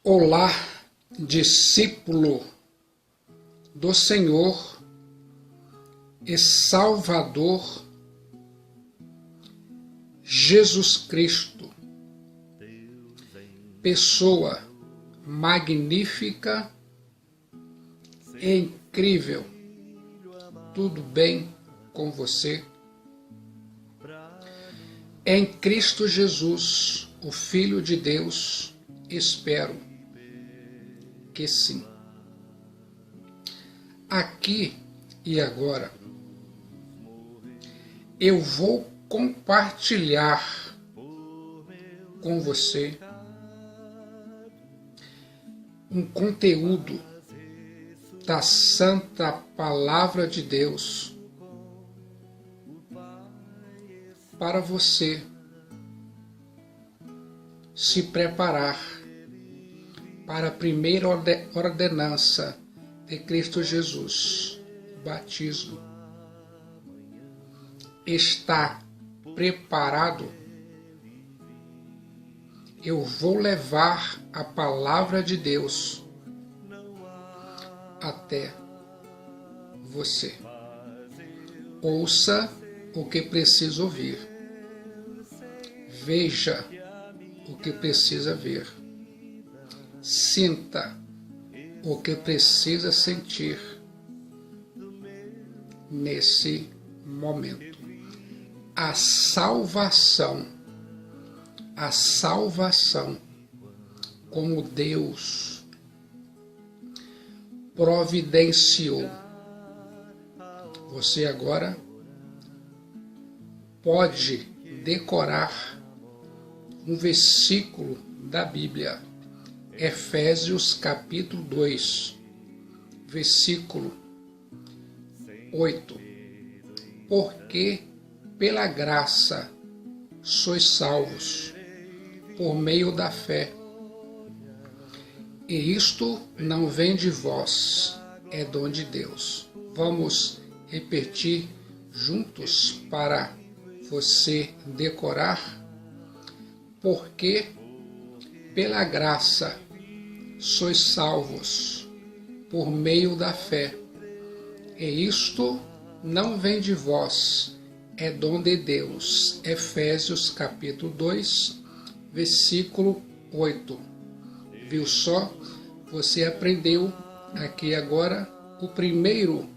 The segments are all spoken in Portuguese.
Olá, discípulo do Senhor e Salvador Jesus Cristo, pessoa magnífica e incrível. Tudo bem com você? Em Cristo Jesus, o Filho de Deus, espero que sim. Aqui e agora, eu vou compartilhar com você um conteúdo da Santa Palavra de Deus para você se preparar para a primeira ordenança de Cristo Jesus, o batismo. Está preparado? Eu vou levar a palavra de Deus até você. Ouça o que precisa ouvir. Veja o que precisa ver. Sinta o que precisa sentir nesse momento. A salvação, como Deus providenciou. Você agora pode decorar um versículo da Bíblia, Efésios capítulo 2, versículo 8. Porque pela graça sois salvos, por meio da fé. E isto não vem de vós, é dom de Deus. Vamos repetir juntos para você decorar? Porque pela graça sois salvos, por meio da fé. E isto não vem de vós, é dom de Deus. Efésios capítulo 2, versículo 8. Viu só? Você aprendeu aqui agora o primeiro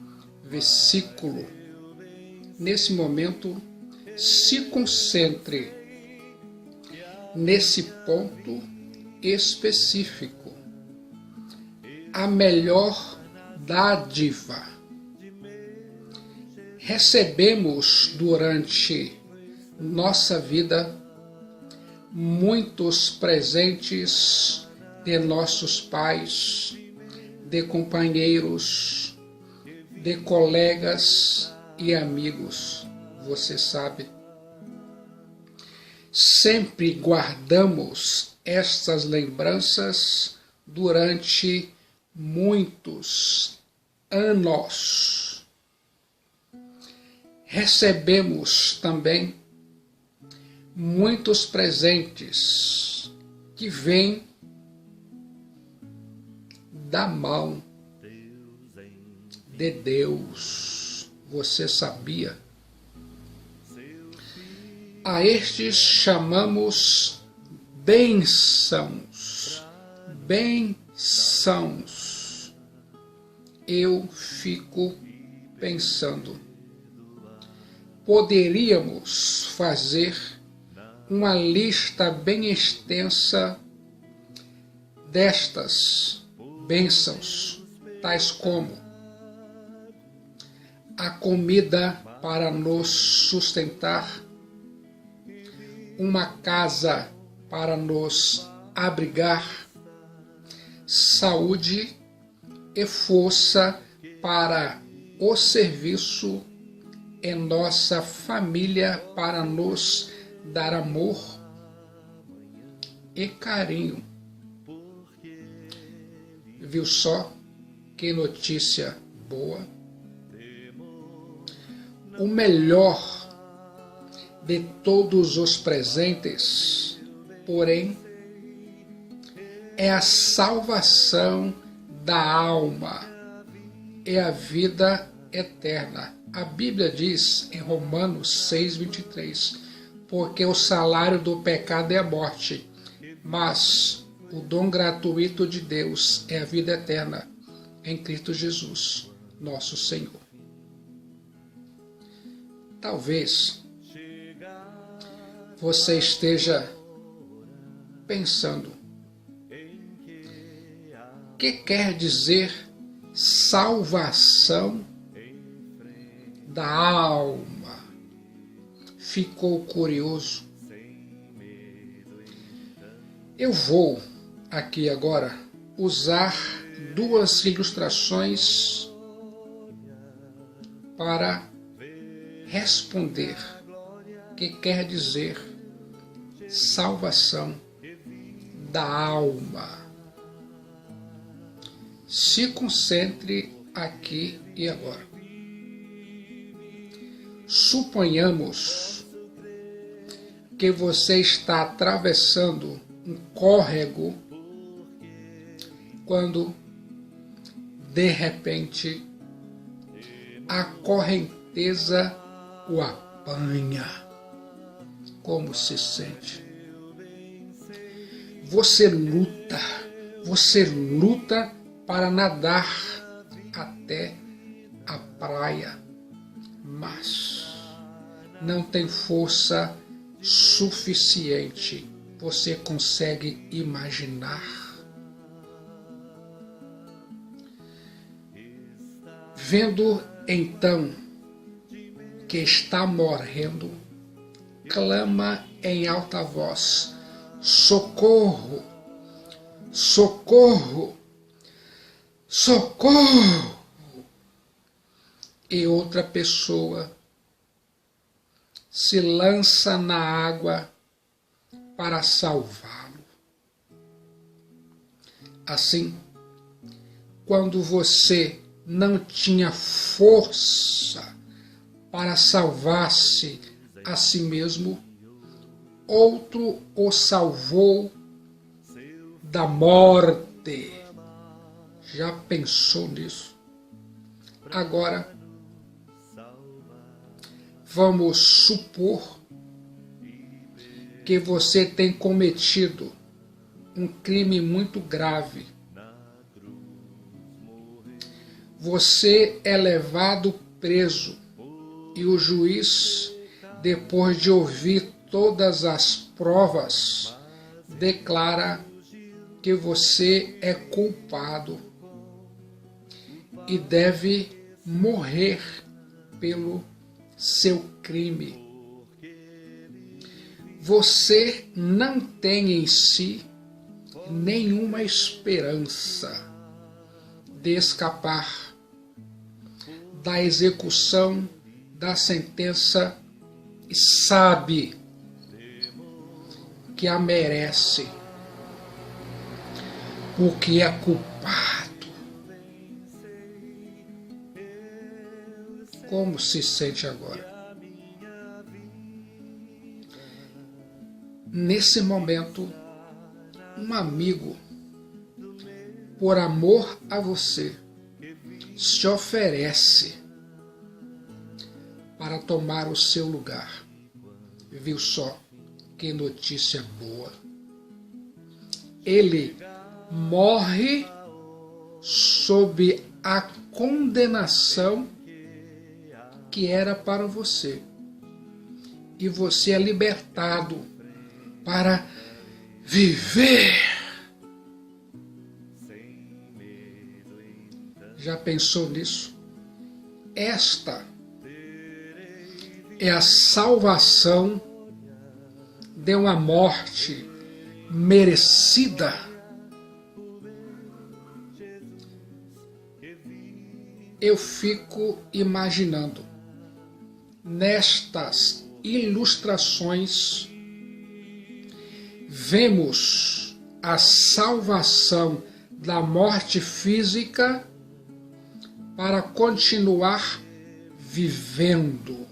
versículo. Nesse momento, se concentre nesse ponto específico. A melhor dádiva. Recebemos durante nossa vida muitos presentes de nossos pais, de companheiros, de colegas e amigos. Você sabe. Sempre guardamos estas lembranças durante muitos anos. Recebemos também muitos presentes que vêm da mão de Deus. Você sabia? A estes chamamos bênçãos. Bênçãos. Eu fico pensando. Poderíamos fazer uma lista bem extensa destas bênçãos, tais como a comida para nos sustentar, uma casa para nos abrigar, saúde e força para o serviço em nossa família, para nos dar amor e carinho. Viu só que notícia boa? O melhor de todos os presentes, porém, é a salvação da alma, é a vida eterna. A Bíblia diz em Romanos 6:23, porque o salário do pecado é a morte, mas o dom gratuito de Deus é a vida eterna em Cristo Jesus, nosso Senhor. Talvez você esteja pensando, o que quer dizer salvação da alma? Ficou curioso? Eu vou aqui agora usar duas ilustrações para responder o que quer dizer salvação da alma. Se concentre aqui e agora. Suponhamos que você está atravessando um córrego quando, de repente, a correnteza o apanha. Como se sente? Você luta para nadar até a praia, mas não tem força suficiente. Você consegue imaginar? Vendo então que está morrendo, clama em alta voz: socorro, socorro, socorro! E outra pessoa se lança na água para salvá-lo. Assim, quando você não tinha força para salvar-se a si mesmo, outro o salvou da morte. Já pensou nisso? Agora, vamos supor que você tem cometido um crime muito grave. Você é levado preso e o juiz, depois de ouvir todas as provas, declara que você é culpado e deve morrer pelo seu crime. Você não tem em si nenhuma esperança de escapar da execução da sentença e sabe que a merece, porque é culpado. Como se sente agora? Nesse momento, um amigo, por amor a você, se oferece para tomar o seu lugar. Viu só que notícia boa? Ele morre sob a condenação que era para você. E você é libertado para viver. Já pensou nisso? Esta é a salvação de uma morte merecida. Eu fico imaginando nestas ilustrações, vemos a salvação da morte física para continuar vivendo.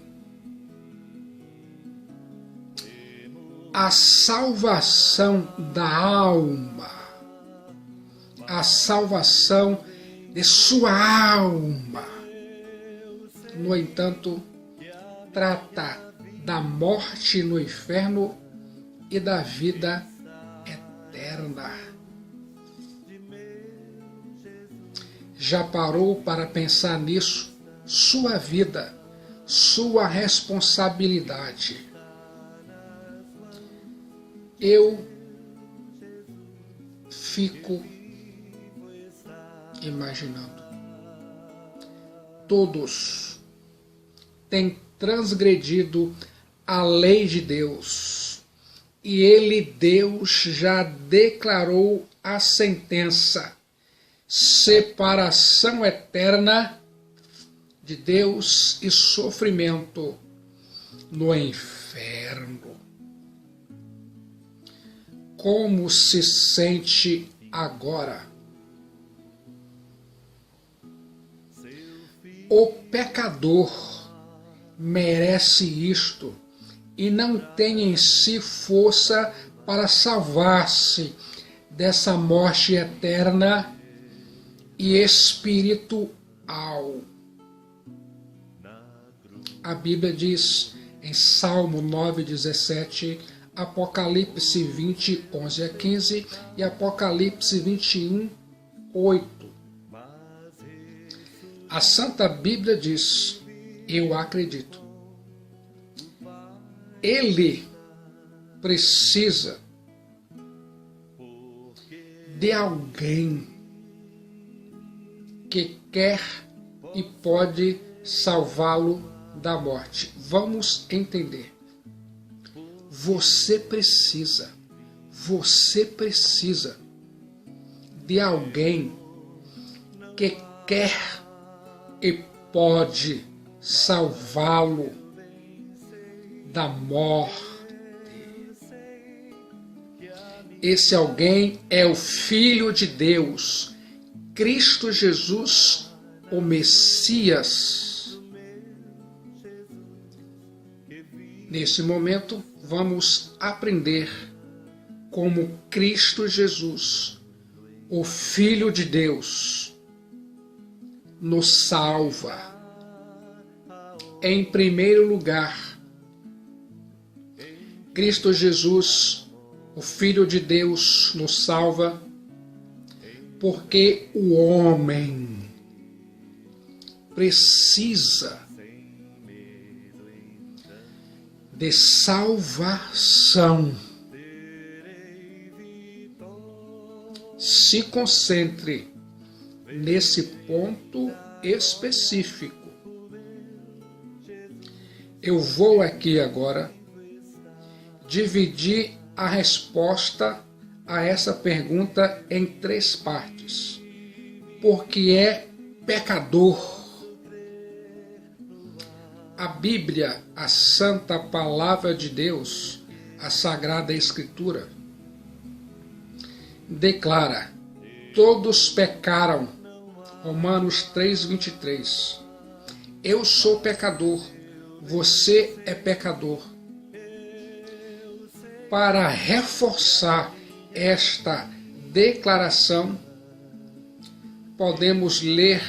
A salvação da alma a salvação de sua alma. No entanto, trata da morte no inferno e da vida eterna. Já parou para pensar nisso? Sua vida, sua responsabilidade. Eu fico imaginando. Todos têm transgredido a lei de Deus. E Deus, já declarou a sentença: separação eterna de Deus e sofrimento no inferno. Como se sente agora? O pecador merece isto e não tem em si força para salvar-se dessa morte eterna e espiritual. A Bíblia diz em Salmo 9:17, Apocalipse 20, 11 a 15 e Apocalipse 21, 8. A Santa Bíblia diz, eu acredito, ele precisa de alguém que quer e pode salvá-lo da morte. Vamos entender. Você precisa de alguém que quer e pode salvá-lo da morte. Esse alguém é o Filho de Deus, Cristo Jesus, o Messias. Nesse momento, vamos aprender como Cristo Jesus, o Filho de Deus, nos salva. Em primeiro lugar, Cristo Jesus, o Filho de Deus, nos salva porque o homem precisa de salvação. Se concentre nesse ponto específico. Eu vou aqui agora dividir a resposta a essa pergunta em 3 partes. Porque é pecador. A Bíblia, a Santa Palavra de Deus, a Sagrada Escritura, declara: todos pecaram. Romanos 3:23. Eu sou pecador, você é pecador. Para reforçar esta declaração, podemos ler,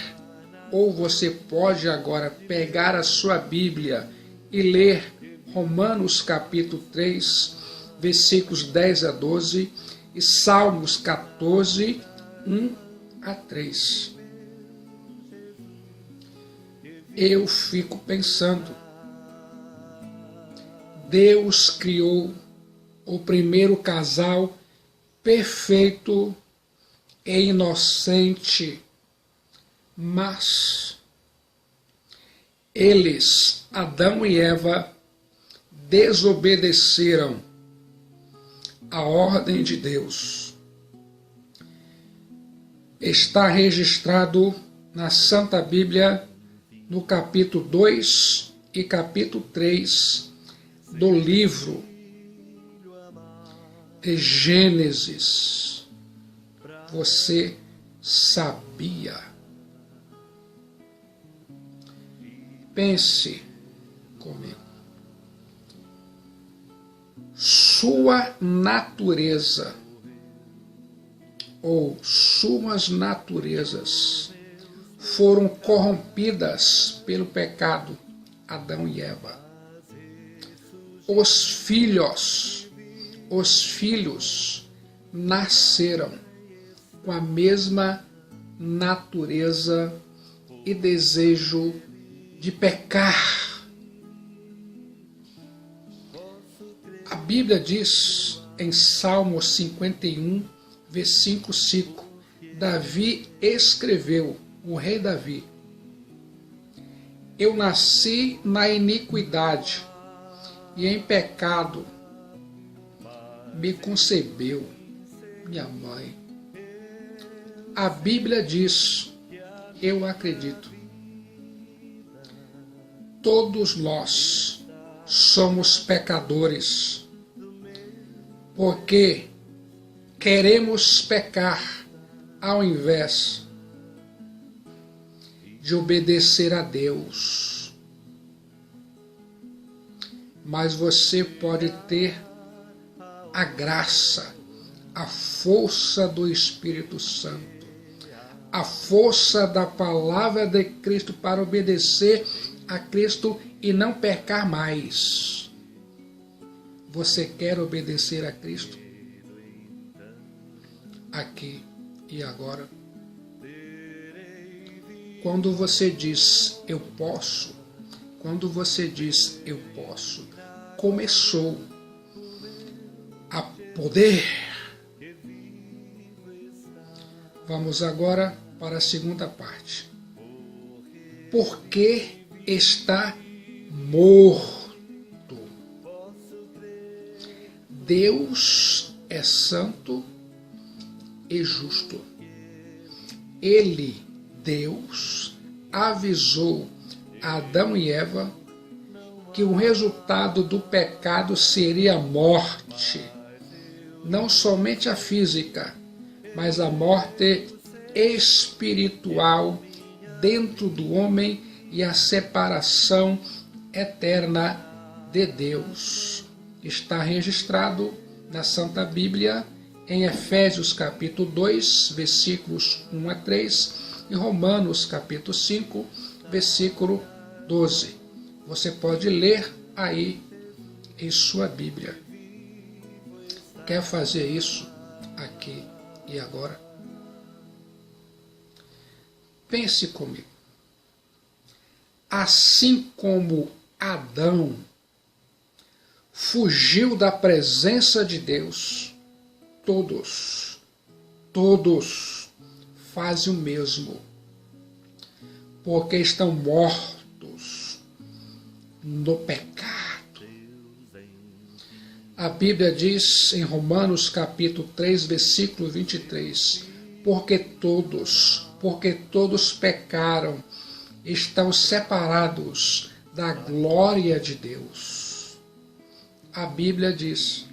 ou você pode agora pegar a sua Bíblia e ler Romanos capítulo 3, versículos 10 a 12 e Salmos 14, 1 a 3. Eu fico pensando, Deus criou o primeiro casal perfeito e inocente, mas eles, Adão e Eva, desobedeceram a ordem de Deus. Está registrado na Santa Bíblia, no capítulo 2 e capítulo 3 do livro de Gênesis. Você sabia? Pense comigo. Sua natureza ou suas naturezas foram corrompidas pelo pecado, Adão e Eva. Os filhos nasceram com a mesma natureza e desejo de pecar. A Bíblia diz em Salmo 51, versículo 5, Davi escreveu, o rei Davi: eu nasci na iniquidade e em pecado me concebeu minha mãe. A Bíblia diz, eu acredito, todos nós somos pecadores, porque queremos pecar ao invés de obedecer a Deus. Mas você pode ter a graça, a força do Espírito Santo, a força da palavra de Cristo para obedecer a Cristo e não pecar mais. Você quer obedecer a Cristo? Aqui e agora. Quando você diz eu posso, começou a poder. Vamos agora para a segunda parte. Porque está morto. Deus é santo e justo. Deus, avisou Adão e Eva que o resultado do pecado seria a morte. Não somente a física, mas a morte espiritual dentro do homem e a separação eterna de Deus. Está registrado na Santa Bíblia em Efésios capítulo 2, versículos 1 a 3 e Romanos capítulo 5, versículo 12. Você pode ler aí em sua Bíblia. Quer fazer isso aqui e agora? Pense comigo. Assim como Adão fugiu da presença de Deus, todos fazem o mesmo, porque estão mortos no pecado. A Bíblia diz em Romanos capítulo 3, versículo 23, porque todos pecaram, estão separados da glória de Deus. A Bíblia diz,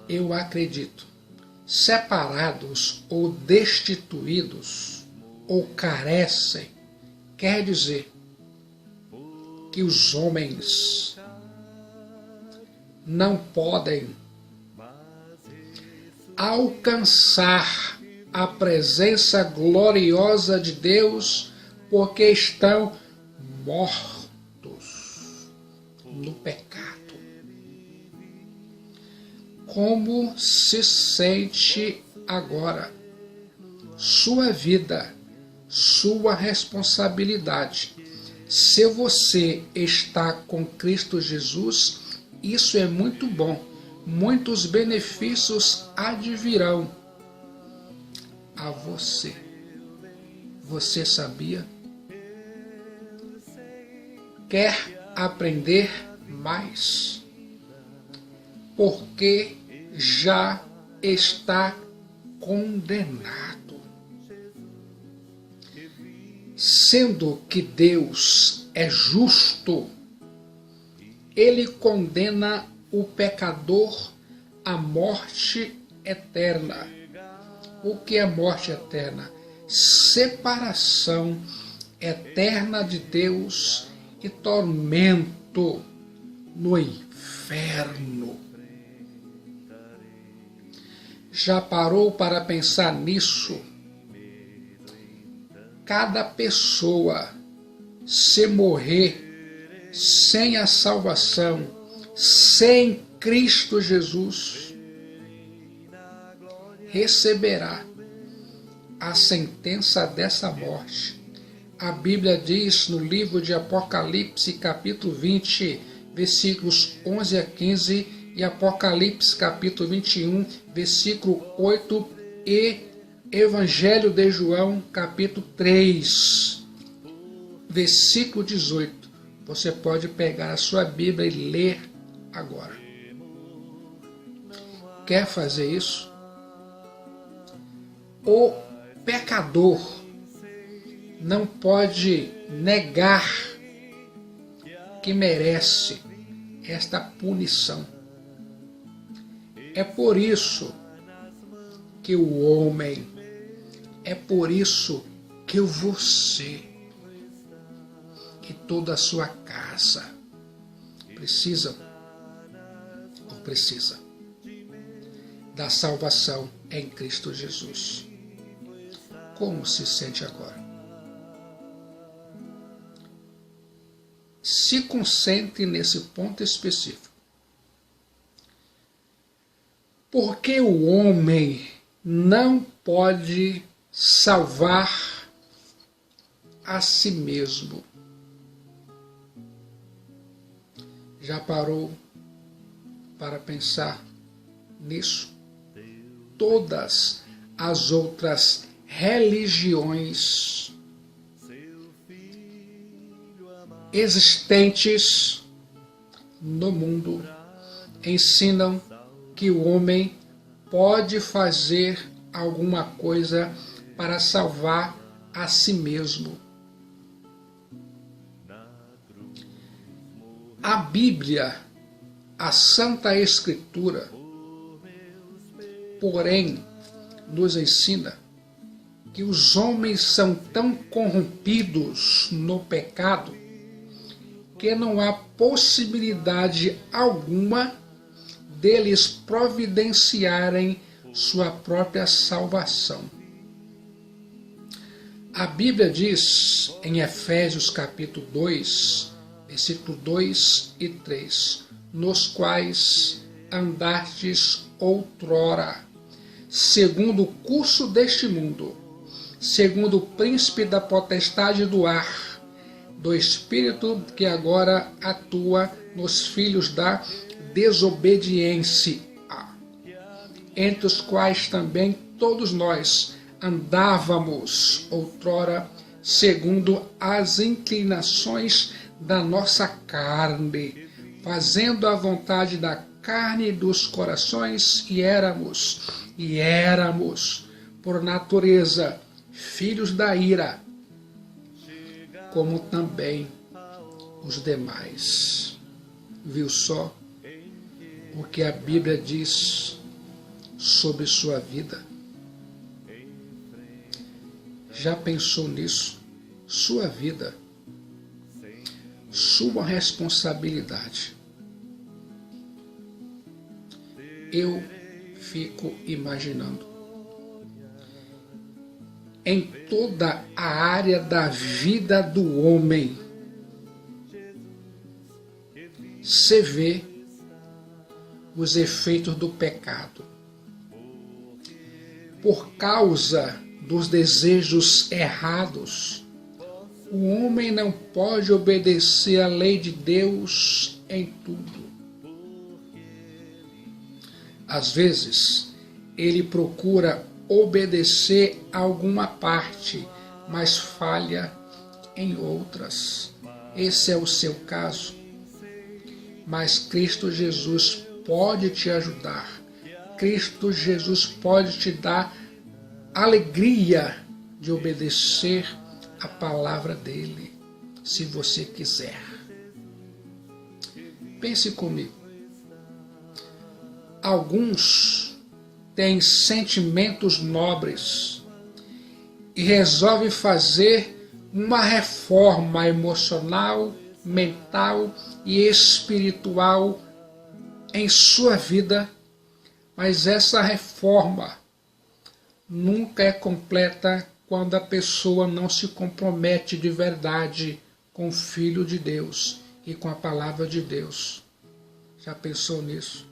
eu acredito, separados ou destituídos ou carecem, quer dizer que os homens não podem alcançar a presença gloriosa de Deus porque estão mortos no pecado. Como se sente agora? Sua vida, sua responsabilidade. Se você está com Cristo Jesus, isso é muito bom. Muitos benefícios advirão a você. Você sabia? Quer aprender mais? Porque já está condenado. Sendo que Deus é justo, Ele condena o pecador à morte eterna. O que é morte eterna? Separação eterna de Deus e tormento no inferno. Já parou para pensar nisso? Cada pessoa, se morrer sem a salvação, sem Cristo Jesus, receberá a sentença dessa morte. A Bíblia diz no livro de Apocalipse, capítulo 20, versículos 11 a 15, e Apocalipse, capítulo 21, versículo 8, e Evangelho de João, capítulo 3, versículo 18. Você pode pegar a sua Bíblia e ler agora. Quer fazer isso? O pecador não pode negar que merece esta punição. É por isso que o homem, é por isso que você e toda a sua casa precisa da salvação em Cristo Jesus. Como se sente agora? Se concentre nesse ponto específico. Porque o homem não pode salvar a si mesmo. Já parou para pensar nisso? Todas as outras religiões existentes no mundo ensinam que o homem pode fazer alguma coisa para salvar a si mesmo. A Bíblia, a Santa Escritura, porém, nos ensina que os homens são tão corrompidos no pecado que não há possibilidade alguma deles providenciarem sua própria salvação. A Bíblia diz em Efésios capítulo 2, versículo 2 e 3, nos quais andastes outrora, segundo o curso deste mundo, segundo o príncipe da potestade do ar, do espírito que agora atua nos filhos da desobediência, entre os quais também todos nós andávamos outrora segundo as inclinações da nossa carne, fazendo a vontade da carne e dos corações, e éramos, por natureza, filhos da ira, como também os demais. Viu só o que a Bíblia diz sobre sua vida? Já pensou nisso? Sua vida, sua responsabilidade. Eu fico imaginando, em toda a área da vida do homem, se vê os efeitos do pecado. Por causa dos desejos errados, o homem não pode obedecer à lei de Deus em tudo. Às vezes, ele procura obedecer a alguma parte, mas falha em outras. Esse é o seu caso. Mas Cristo Jesus pode te ajudar. Cristo Jesus pode te dar alegria de obedecer a palavra dele, se você quiser. Pense comigo. Alguns têm sentimentos nobres e resolvem fazer uma reforma emocional, mental e espiritual em sua vida Mas essa reforma nunca é completa quando a pessoa não se compromete de verdade com o Filho de Deus e com a palavra de Deus. Já pensou nisso?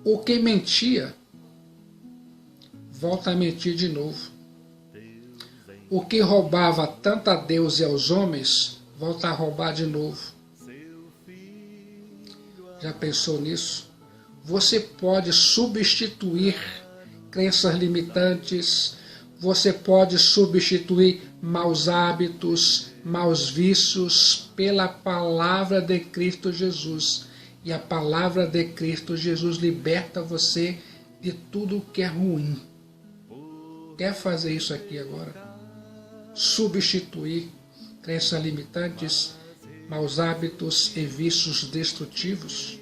O que mentia, volta a mentir de novo. O que roubava tanto a Deus e aos homens, volta a roubar de novo. Já pensou nisso? Você pode substituir crenças limitantes, você pode substituir maus hábitos, maus vícios pela palavra de Cristo Jesus. E a palavra de Cristo Jesus liberta você de tudo que é ruim. Quer fazer isso aqui agora? Substituir crenças limitantes, maus hábitos e vícios destrutivos?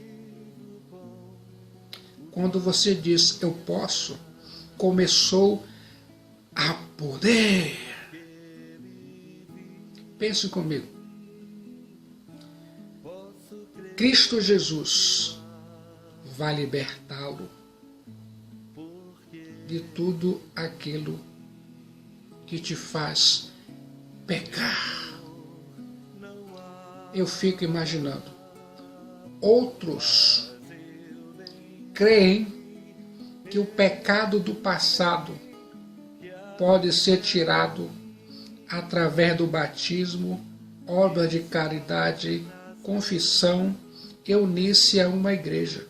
Quando você diz eu posso, começou a poder. Pense comigo. Cristo Jesus vai libertá-lo de tudo aquilo que te faz pecar. Eu fico imaginando. Outros creem que o pecado do passado pode ser tirado através do batismo, obra de caridade, confissão e unir-se a uma igreja.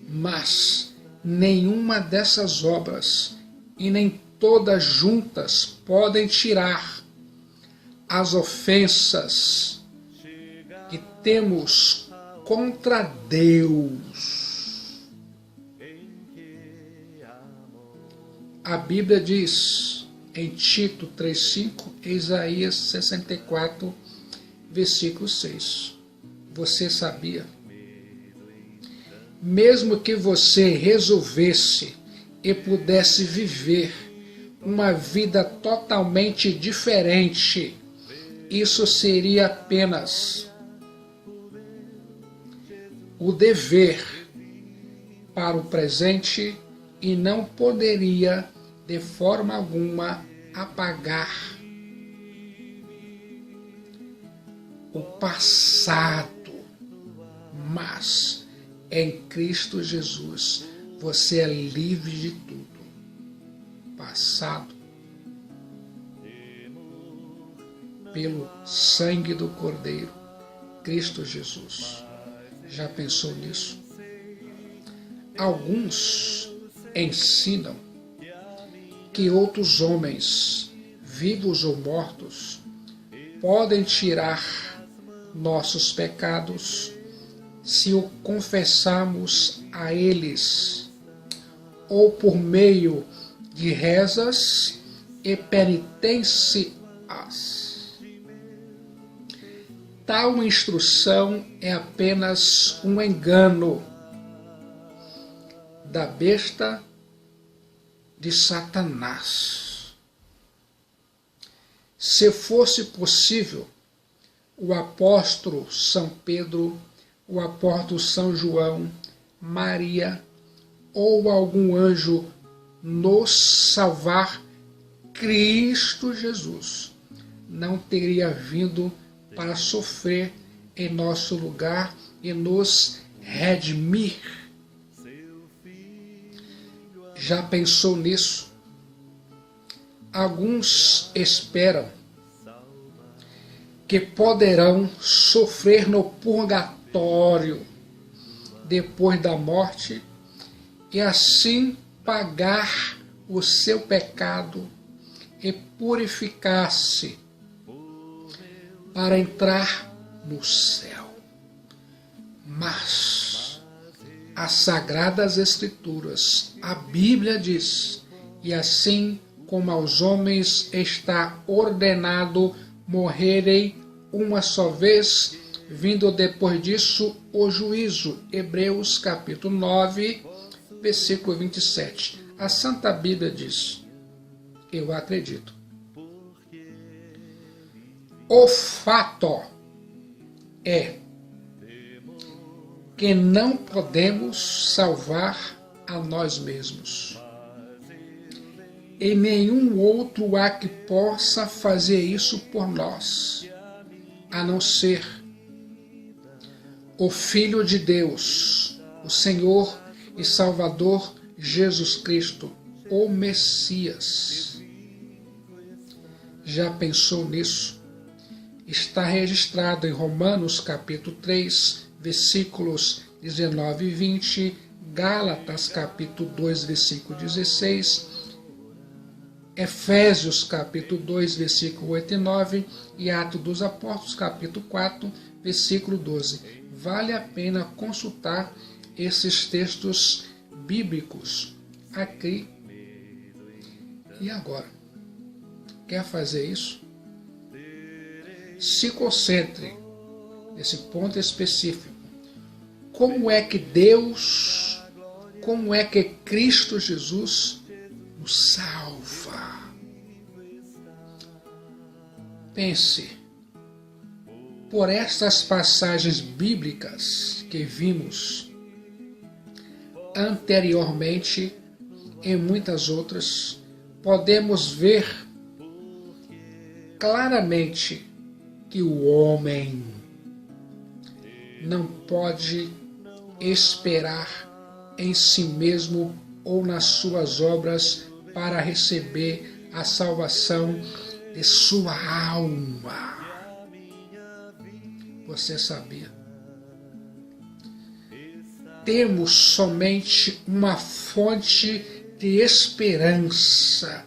Mas nenhuma dessas obras e nem todas juntas podem tirar as ofensas que temos contra Deus. A Bíblia diz em Tito 3,5, Isaías 64, versículo 6. Você sabia? Mesmo que você resolvesse e pudesse viver uma vida totalmente diferente, isso seria apenas o dever para o presente e não poderia, de forma alguma, apagar o passado. Mas em Cristo Jesus você é livre de tudo. Passado, pelo sangue do Cordeiro, Cristo Jesus. Já pensou nisso? Alguns ensinam que outros homens, vivos ou mortos, podem tirar nossos pecados se o confessarmos a eles, ou por meio de rezas e penitências. Tal instrução é apenas um engano da besta de Satanás. Se fosse possível, o apóstolo São Pedro, o apóstolo São João, Maria ou algum anjo nos salvar, Cristo Jesus não teria vindo para sofrer em nosso lugar e nos redimir. Já pensou nisso? Alguns esperam que poderão sofrer no purgatório depois da morte e assim pagar o seu pecado e purificar-se para entrar no céu. Mas as Sagradas Escrituras, a Bíblia diz, e assim como aos homens está ordenado morrerem uma só vez, vindo depois disso o juízo. Hebreus capítulo 9, versículo 27. A Santa Bíblia diz, eu acredito. O fato é que não podemos salvar a nós mesmos. E nenhum outro há que possa fazer isso por nós, a não ser o Filho de Deus, o Senhor e Salvador Jesus Cristo, o Messias. Já pensou nisso? Está registrado em Romanos capítulo 3, versículos 19 e 20, Gálatas capítulo 2, versículo 16, Efésios capítulo 2, versículo 8 e 9 e Atos dos Apóstolos capítulo 4, versículo 12. Vale a pena consultar esses textos bíblicos aqui e agora. Quer fazer isso? Se concentre nesse ponto específico. Como é que Deus, como é que Cristo Jesus nos salva? Pense, por estas passagens bíblicas que vimos anteriormente e muitas outras, podemos ver claramente que o homem não pode esperar em si mesmo ou nas suas obras para receber a salvação de sua alma. Você sabia? Temos somente uma fonte de esperança.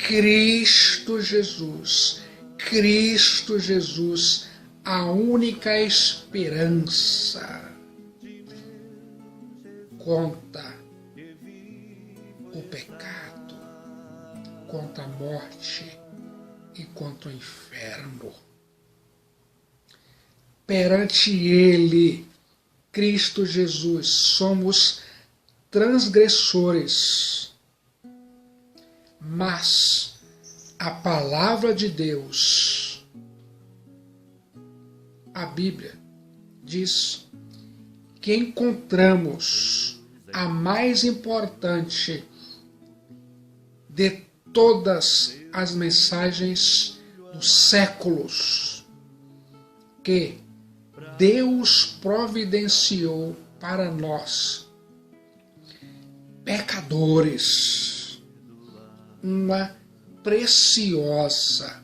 Cristo Jesus. Cristo Jesus, a única esperança contra o pecado, contra a morte e contra o inferno. Perante Ele, Cristo Jesus, somos transgressores, mas a palavra de Deus, a Bíblia, diz que encontramos a mais importante de todas as mensagens dos séculos que Deus providenciou para nós, pecadores, uma preciosa,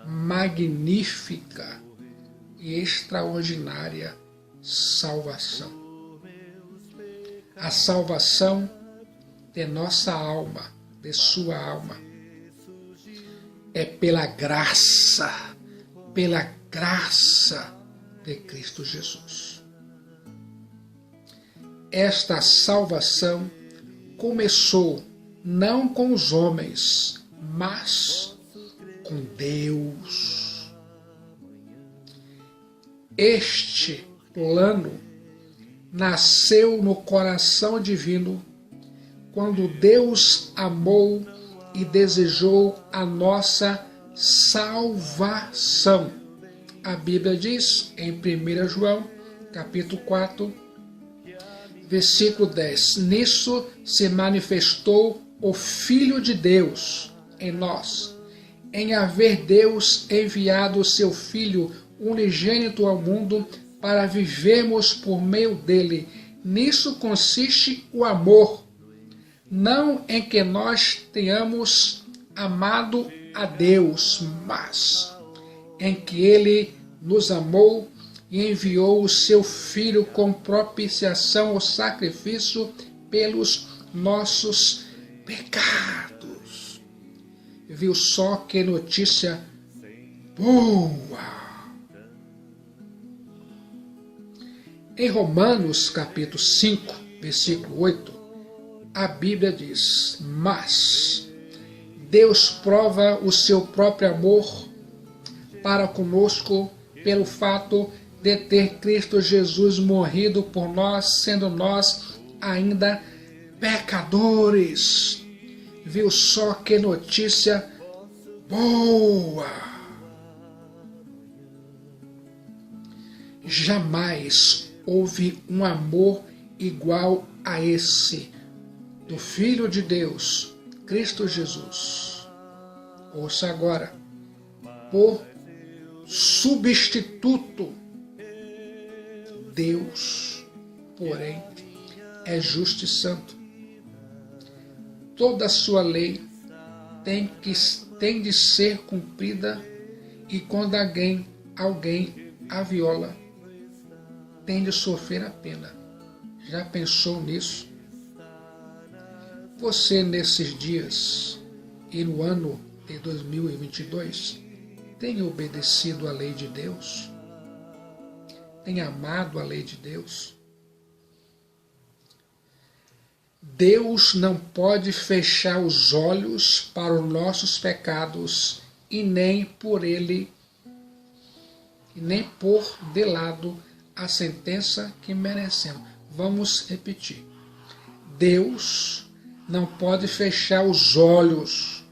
magnífica e extraordinária salvação. A salvação de nossa alma, de sua alma, é pela graça de Cristo Jesus. Esta salvação começou não com os homens, mas com Deus. Este plano nasceu no coração divino quando Deus amou e desejou a nossa salvação. A Bíblia diz em 1 João, capítulo 4, versículo 10, nisso se manifestou o Filho de Deus em nós, em haver Deus enviado o seu Filho unigênito ao mundo para vivermos por meio dele. Nisso consiste o amor, não em que nós tenhamos amado a Deus, mas em que ele nos amou e enviou o seu Filho com propiciação ao sacrifício pelos nossos pecados. Viu só que notícia boa! Em Romanos capítulo 5, versículo 8, a Bíblia diz: mas Deus prova o seu próprio amor para conosco pelo fato de ter Cristo Jesus morrido por nós, sendo nós ainda pecadores. Viu só que notícia boa! Jamais houve um amor igual a esse do Filho de Deus, Cristo Jesus. Ouça agora, por substituto, Deus, porém, é justo e santo. Toda a sua lei tem de ser cumprida, e quando alguém a viola, tem de sofrer a pena. Já pensou nisso? Você, nesses dias e no ano de 2022, tem obedecido à lei de Deus? Tem amado a lei de Deus? Deus não pode fechar os olhos para os nossos pecados e nem pôr de lado a sentença que merecemos. Vamos repetir. Deus não pode fechar os olhos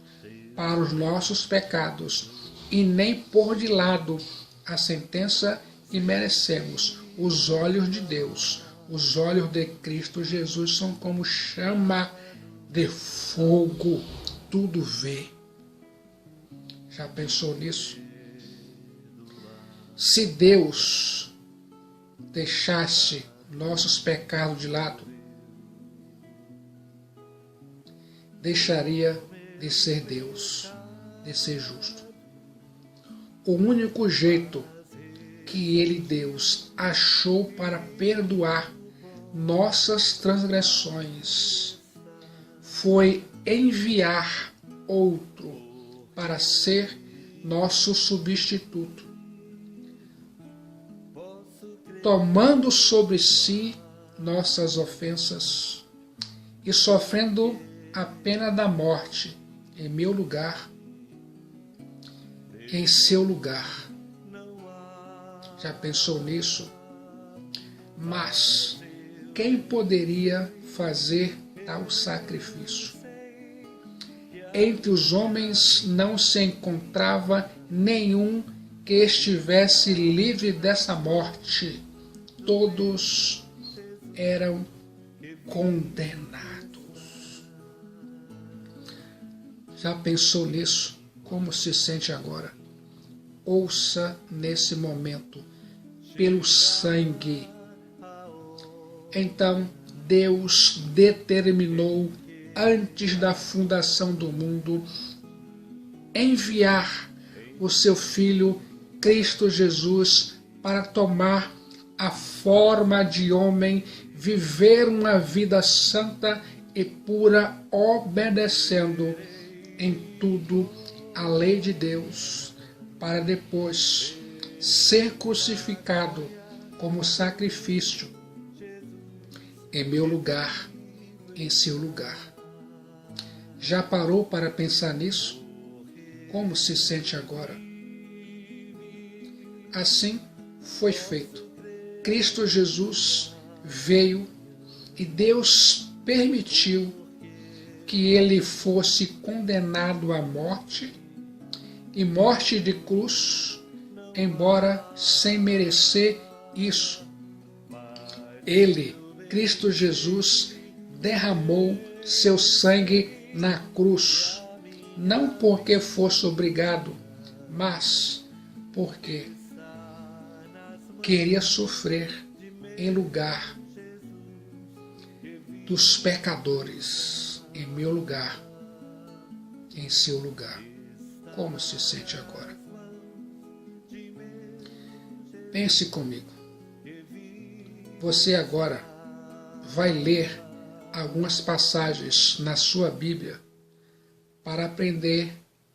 para os nossos pecados e nem pôr de lado a sentença que merecemos. Os olhos de Deus, os olhos de Cristo Jesus são como chama de fogo, tudo vê. Já pensou nisso? Se Deus deixasse nossos pecados de lado, deixaria de ser Deus, de ser justo. O único jeito que Ele, Deus, achou para perdoar nossas transgressões foi enviar outro para ser nosso substituto, tomando sobre si nossas ofensas e sofrendo a pena da morte em meu lugar, em seu lugar. Já pensou nisso? Mas quem poderia fazer tal sacrifício? Entre os homens não se encontrava nenhum que estivesse livre dessa morte. Todos eram condenados. Já pensou nisso? Como se sente agora? Ouça nesse momento, pelo sangue. Então, Deus determinou, antes da fundação do mundo, enviar o seu Filho, Cristo Jesus, para tomar a forma de homem, viver uma vida santa e pura, obedecendo em tudo a lei de Deus, para depois ser crucificado como sacrifício em meu lugar, em seu lugar. Já parou para pensar nisso? Como se sente agora? Assim foi feito. Cristo Jesus veio e Deus permitiu que ele fosse condenado à morte, e morte de cruz, embora sem merecer isso. Ele, Cristo Jesus, derramou seu sangue na cruz, não porque fosse obrigado, mas porque queria sofrer em lugar dos pecadores, em meu lugar, em seu lugar. Como se sente agora? Pense comigo. Você agora vai ler algumas passagens na sua Bíblia para aprender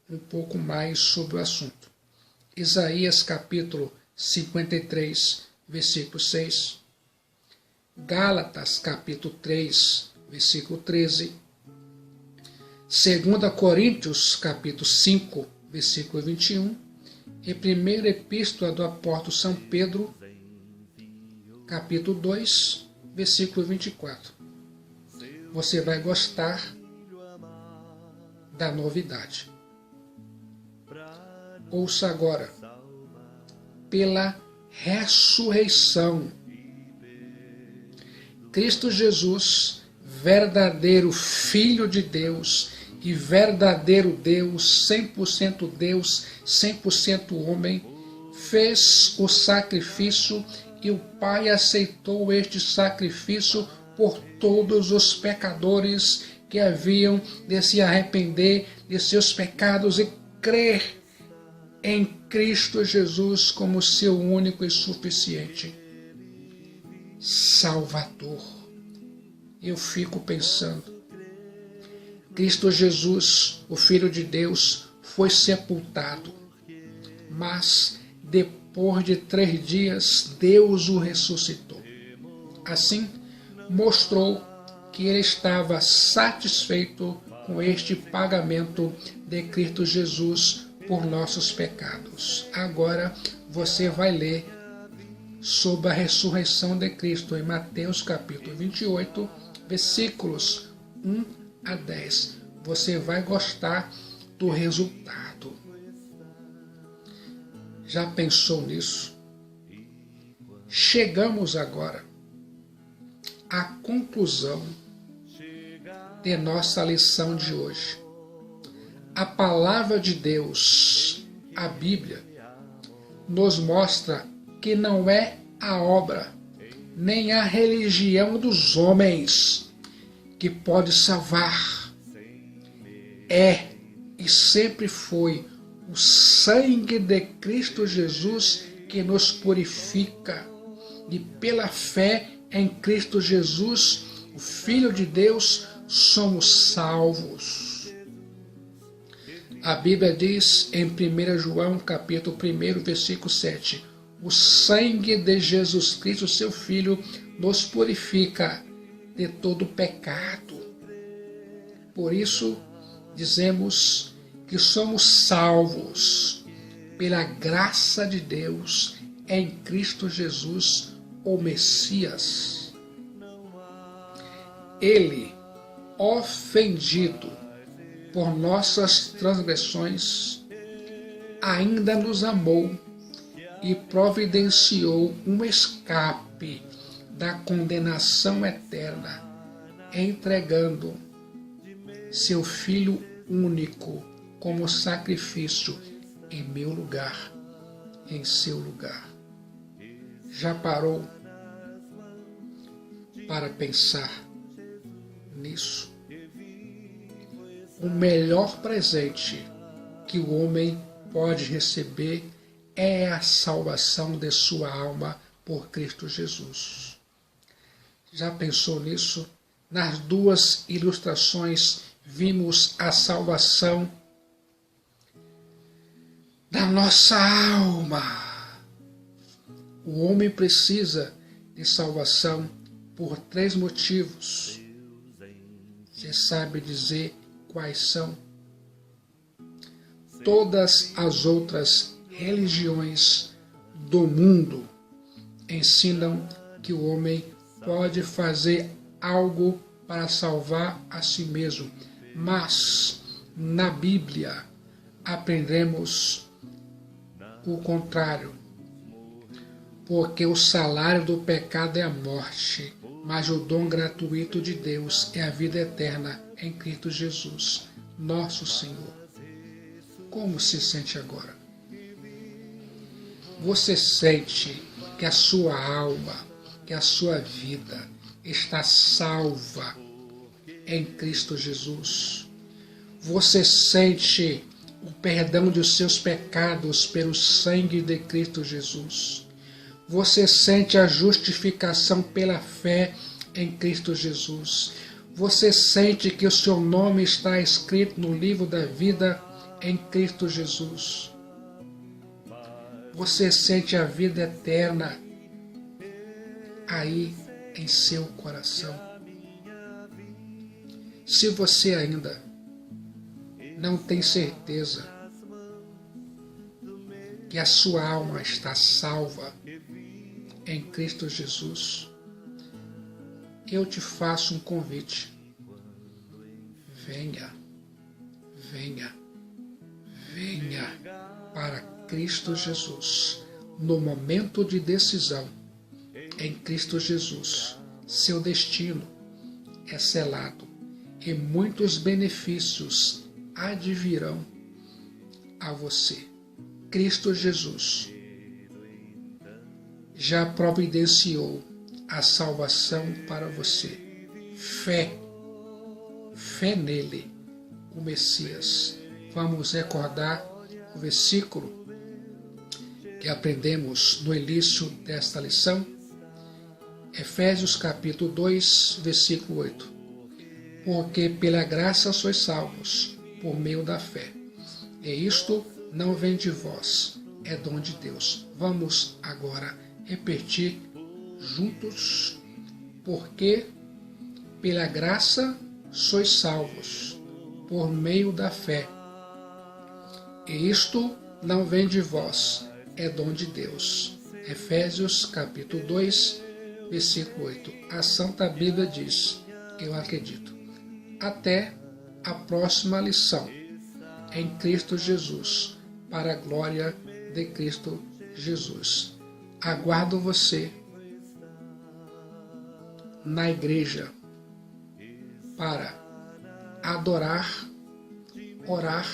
um pouco mais sobre o assunto. Isaías capítulo 53, versículo 6. Gálatas capítulo 3, versículo 13. 2 Coríntios capítulo 5, versículo 21. E 1ª Epístola do Apóstolo São Pedro, capítulo 2, versículo 24. Você vai gostar da novidade. Ouça agora. Pela ressurreição Cristo Jesus, verdadeiro Filho de Deus e verdadeiro Deus, 100% homem, fez o sacrifício e o Pai aceitou este sacrifício por todos os pecadores que haviam de se arrepender de seus pecados e crer em Cristo Jesus como seu único e suficiente Salvador. Eu fico pensando, Cristo Jesus, o Filho de Deus, foi sepultado, mas depois de 3 dias Deus o ressuscitou. Assim, mostrou que ele estava satisfeito com este pagamento de Cristo Jesus por nossos pecados. Agora você vai ler sobre a ressurreição de Cristo em Mateus capítulo 28, versículos 1 a 10. Você vai gostar do resultado. Já pensou nisso? Chegamos agora à conclusão de nossa lição de hoje. A palavra de Deus, a Bíblia, nos mostra que não é a obra, nem a religião dos homens que pode salvar. É e sempre foi o sangue de Cristo Jesus que nos purifica. E pela fé em Cristo Jesus, o Filho de Deus, somos salvos. A Bíblia diz em 1 João, capítulo 1, versículo 7, o sangue de Jesus Cristo, seu Filho, nos purifica de todo pecado. Por isso, dizemos que somos salvos pela graça de Deus em Cristo Jesus, o Messias. Ele, ofendido por nossas transgressões, ainda nos amou e providenciou um escape da condenação eterna, entregando seu Filho único como sacrifício em meu lugar, em seu lugar. Já parou para pensar nisso? O melhor presente que o homem pode receber é a salvação de sua alma por Cristo Jesus. Já pensou nisso? Nas 2 ilustrações vimos a salvação da nossa alma. O homem precisa de salvação por 3 motivos. Você sabe dizer quais são? Todas as outras religiões do mundo ensinam que o homem pode fazer algo para salvar a si mesmo, mas na Bíblia aprendemos o contrário, porque o salário do pecado é a morte, mas o dom gratuito de Deus é a vida eterna em Cristo Jesus, nosso Senhor. Como se sente agora? Você sente que a sua alma, que a sua vida está salva em Cristo Jesus? Você sente o perdão dos seus pecados pelo sangue de Cristo Jesus? Você sente a justificação pela fé em Cristo Jesus? Você sente que o seu nome está escrito no livro da vida em Cristo Jesus? Você sente a vida eterna aí em seu coração? Se você ainda não tem certeza que a sua alma está salva em Cristo Jesus, eu te faço um convite. Venha, venha, venha para Cristo Jesus. No momento de decisão, em Cristo Jesus, seu destino é selado e muitos benefícios advirão a você. Cristo Jesus já providenciou a salvação para você. Fé nele, o Messias. Vamos recordar o versículo que aprendemos no início desta lição. Efésios capítulo 2, versículo 8. Porque pela graça sois salvos, por meio da fé. E isto não vem de vós, é dom de Deus. Vamos agora repetir juntos. Porque pela graça sois salvos, por meio da fé. E isto não vem de vós, é dom de Deus. Efésios capítulo 2, versículo 8. A Santa Bíblia diz, eu acredito. Até a próxima lição, em Cristo Jesus, para a glória de Cristo Jesus. Aguardo você na igreja para adorar, orar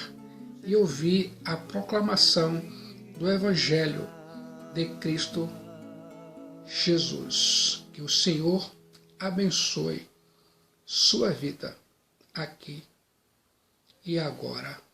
e ouvir a proclamação do Evangelho de Cristo Jesus. Que o Senhor abençoe sua vida aqui e agora.